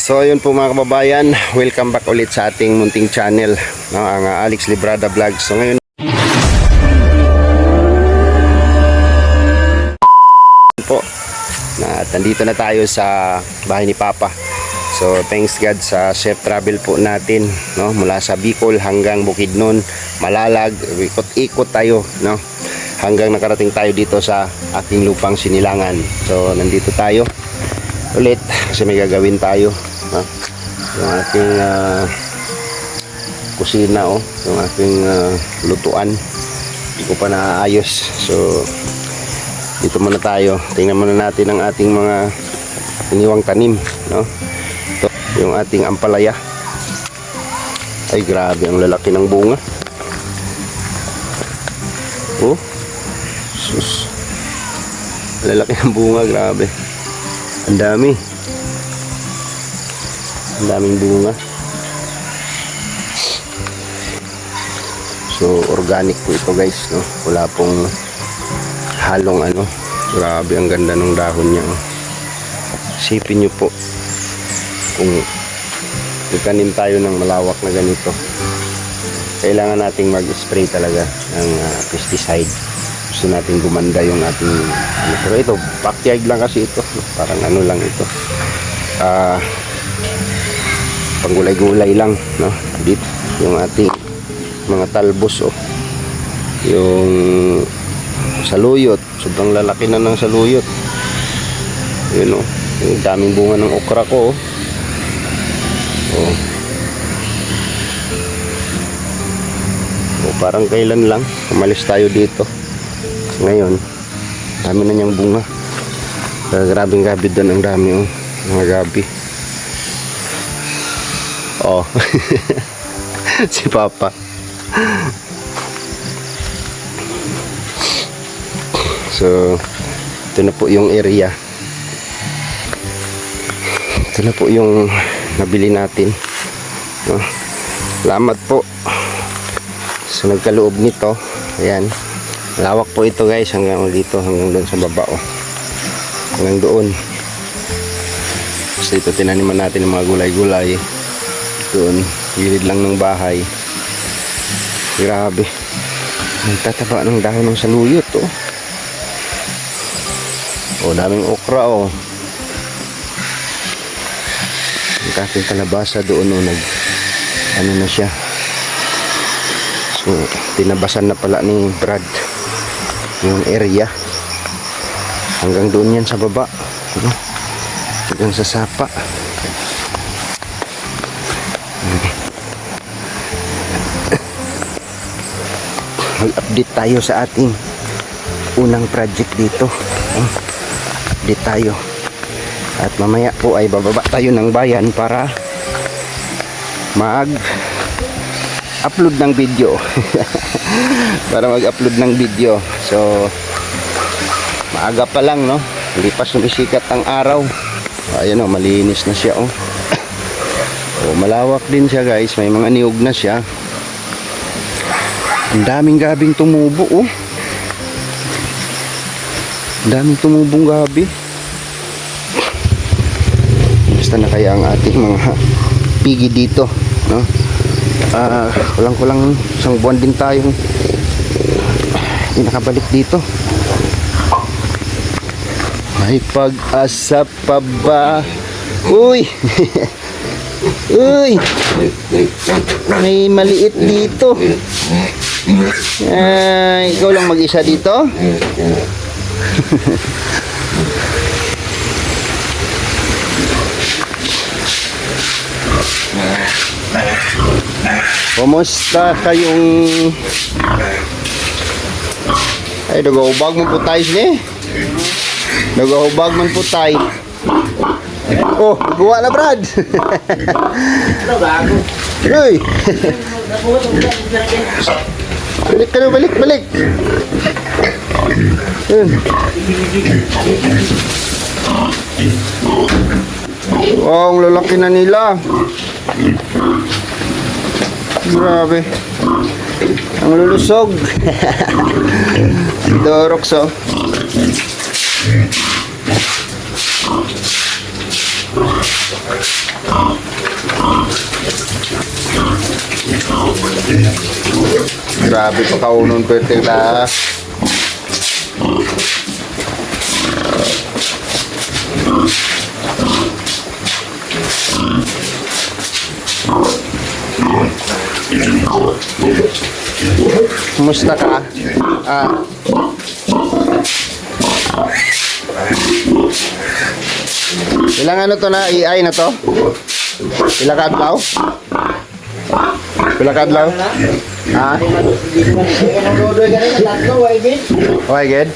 So ayun po mga kababayan, welcome back ulit sa ating munting channel, no, ang Alex Librada Vlog. So ngayon po na nandito na tayo sa bahay ni Papa. So thanks God sa safe travel po natin, no, mula sa Bicol hanggang Bukidnon, Malalag, ikot-ikot tayo, no, hanggang nakarating tayo dito sa ating lupang Sinilangan. So nandito tayo ulit kasi may gagawin tayo, no? Yung ating kusina, yung ating lutuan hindi ko pa naayos. So dito muna tayo, tingnan muna natin ang ating mga iniwang tanim, no? Ito yung ating ampalaya. Ay grabe, ang lalaki ng bunga. Oh sus, lalaki ng bunga, grabe. Ang dami. Ang daming bunga. So organic po ito guys, no? Wala pong halong ano. Grabe, ang ganda ng dahon niya, oh. Isipin nyo po kung magtanim tayo ng malawak na ganito, kailangan nating mag-spray talaga ng pesticide. Gusto natin gumanda yung ating ano. Pero ito, backyard lang kasi ito, parang ano lang ito, panggulay-gulay lang, no? Dito yung ating mga talbos, yung saluyot, sobrang lalaki na ng saluyot. Yun, yung daming bunga ng okra ko, parang kailan lang umalis tayo dito. Ngayon dami na niyang bunga. Grabing gabi doon, ang dami, mga gabi. Si Papa. So ito na po yung area, ito na po yung nabili natin, no? Salamat po sa nagkaloob nito. Ayan, lawak po ito guys, hanggang dito, hanggang doon sa baba, hanggang doon. Kasi ito tinaniman natin ng mga gulay-gulay doon, gilid lang ng bahay. Grabe, nagtataba ng dahon ng saluyot, daming okra, ang ating kalabasa doon, ano na siya. So tinabasan na pala ni Brad yung area, hanggang doon yan sa baba, hanggang sa sapa. Mag-update tayo sa ating unang project dito, update tayo, at mamaya po ay bababa tayo ng bayan para mag-upload ng video. Para mag-upload ng video. So maaga pa lang, no, hindi pa sumisikat ang araw. Ayan, malinis na siya, malawak din siya guys, may mga niyog na siya. Ang daming gabing tumubo, ang daming tumubong gabi. Basta na kaya ang ating mga pigi dito, no? Kulang-kulang isang buwan din tayong hindi nakabalik dito. May pag-asa pa ba? Uy! Uy! May maliit dito. Ikaw lang mag-isa dito? Kumusta kayong ay nagahubag man po tayo siya, nagahubag man po tayo. Gawa na Brad. Uy, balik ka na, balik. Wow, ang lalaki na nila. Grabe, ang lulusog. Dorox, Grabe pa kaunon po ito la. Kumusta ka? Ilang ano to na AI na to? Ilang kadlaw? Ilang kadlaw? Why good?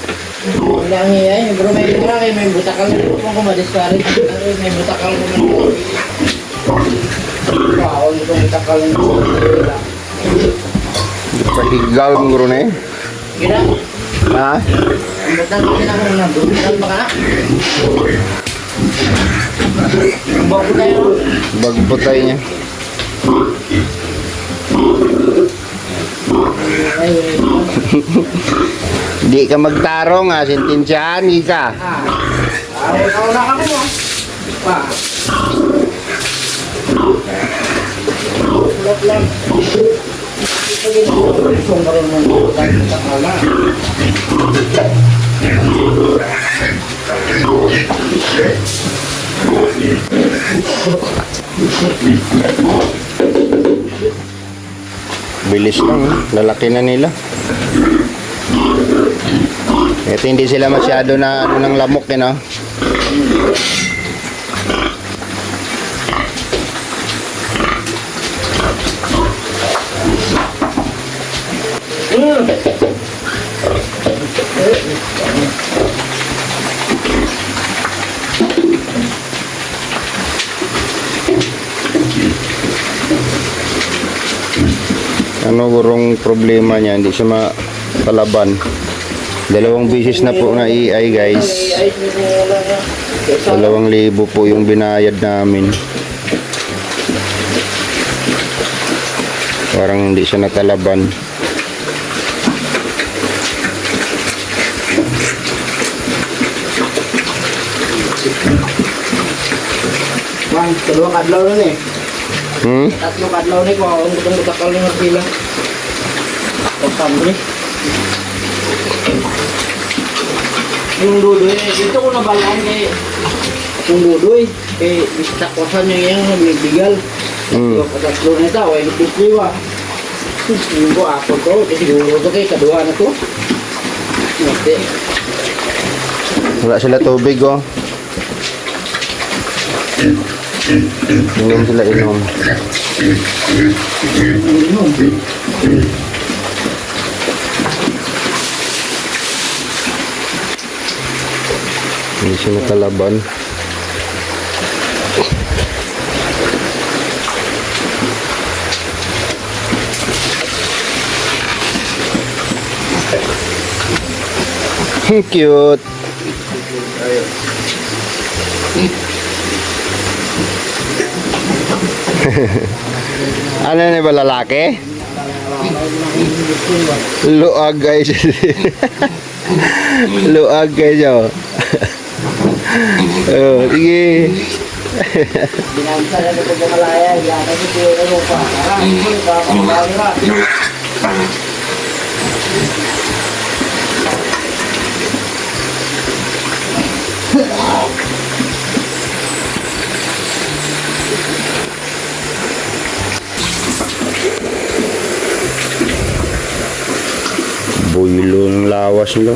Ilang iya, bro may butakal ko ma-discourage. May butakal ko man. Wow, ito butakal ko. Pahigal ng guro na eh. Kira? Ha? Ang butang ko na ko na butakal ba ka? Bago tayo. Bagbutay niya. Di ka magtarong ha, sentensyahan ka. Ako na ka mo. Pa. Lap lang. Ito din ko karon mo sa ala. Bilis lang, lalaki na nila. Ito hindi sila masyado na ano ng lamok eh, no? Ano gurong problema niya, hindi siya makalaban. 2 beses na po na AI guys. 2,000 po yung binayad namin. Parang hindi siya nakalaban. Bang, kedua kadlaw na eh. Hmm? 3 kadlaw ni ko ang gutong butakal ni Martila. Pagpamri. Yung dudoy, dito ko nabalaan kay yung dudoy, kay bistakwasan niya yung nagbibigal. Yung patatlo na ito, ay nagpipiliwa. Yung ko ako to, siguro to kay kadua na to. Mati. Wala sila tubig oh. Inom sila inom. Hindi siya nakalaban. Cute. Ano na ba lalaki? Luag guys. Luag guys oh. Oh, sige. Binansa na ito sa Malaya, yata si Piro mo pa. Builo ng lawas nila.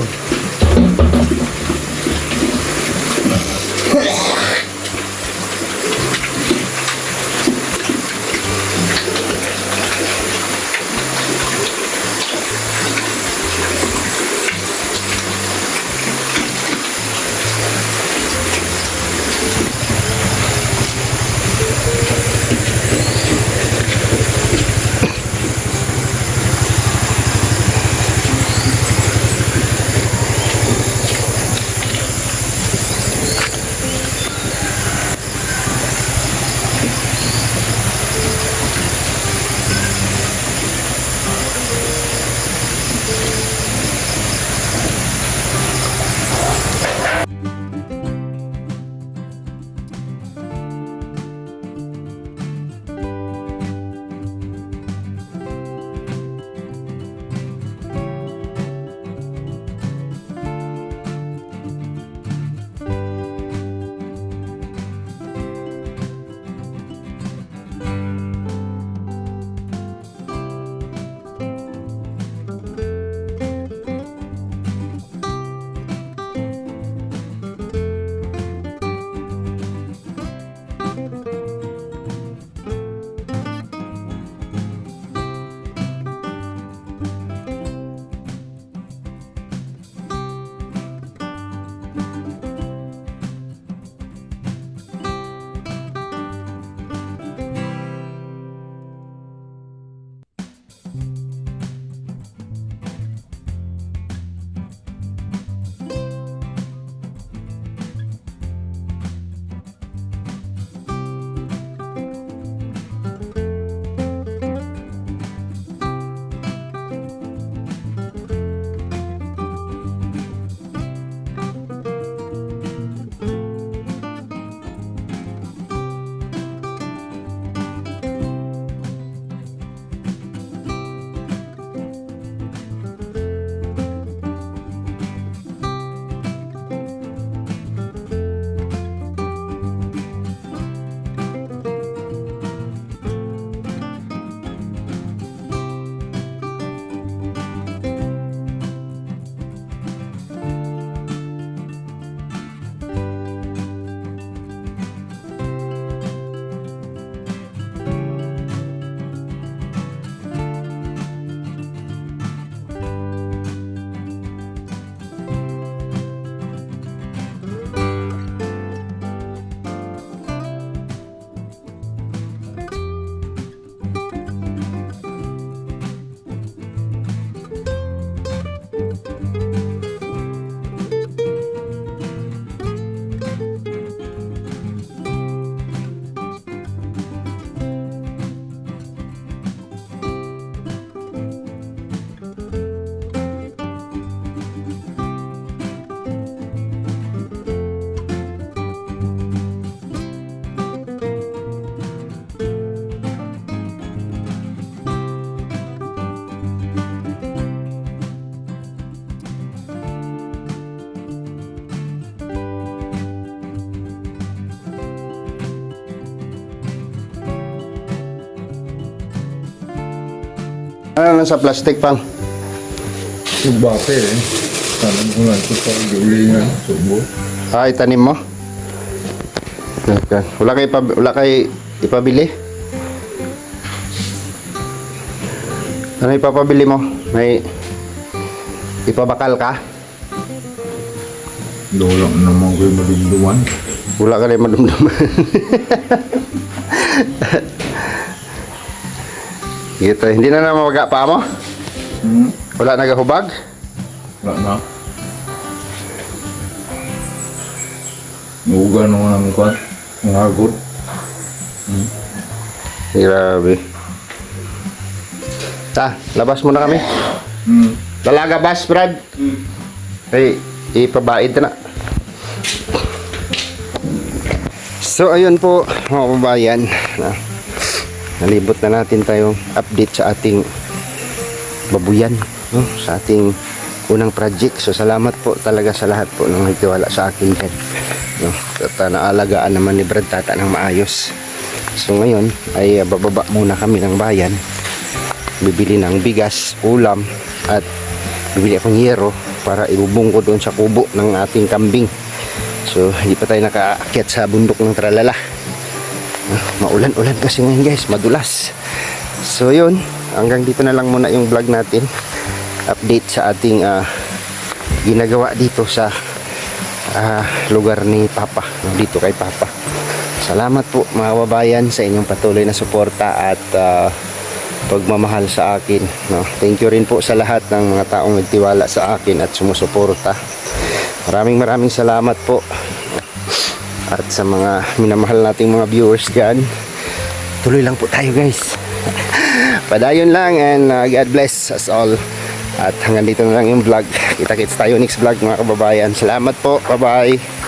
Ano lang sa plastic pang? Subate eh. Tanong ko nga ito sa galingan. Subo. Ah, itanim mo? Okay. Wala kay ipabili? Ano ipapabili mo? May ipabakal ka? Dolang naman ko'y madumduman. Wala ka rin madumduman. Gitu, hindi na mawaga pa mo? Wala nagahubag? Wala na. Nuga naman ang mukha. Ang agod. Grabe. Labas muna kami. Dalaga bas, Brad. Hey, ipabaid na. So, ayun po, mga kababayan. Nalibot na natin tayong update sa ating babuyan, no? Sa ating unang project. So, salamat po talaga sa lahat po ng nagtiwala sa akin. No? At naalagaan naman ni Brad Tata ng maayos. So, ngayon ay bababa muna kami ng bayan. Bibili ng bigas, ulam, at bibili akong yero para ibubong ko doon sa kubo ng ating kambing. So, hindi pa tayo nakaakyat sa bundok ng Tralala. Maulan-ulan kasi ngayon guys, madulas. So, yun, hanggang dito na lang muna yung vlog natin. Update sa ating ginagawa dito sa lugar ni Papa, dito kay Papa. Salamat po mga kababayan sa inyong patuloy na suporta at pagmamahal sa akin, no? Thank you rin po sa lahat ng mga taong nagtiwala sa akin at sumusuporta. Maraming salamat po. At sa mga minamahal nating mga viewers dyan, tuloy lang po tayo guys. Padayon lang and God bless us all. At hanggang dito na lang yung vlog. Kita-kits tayo next vlog mga kababayan. Salamat po. Bye bye.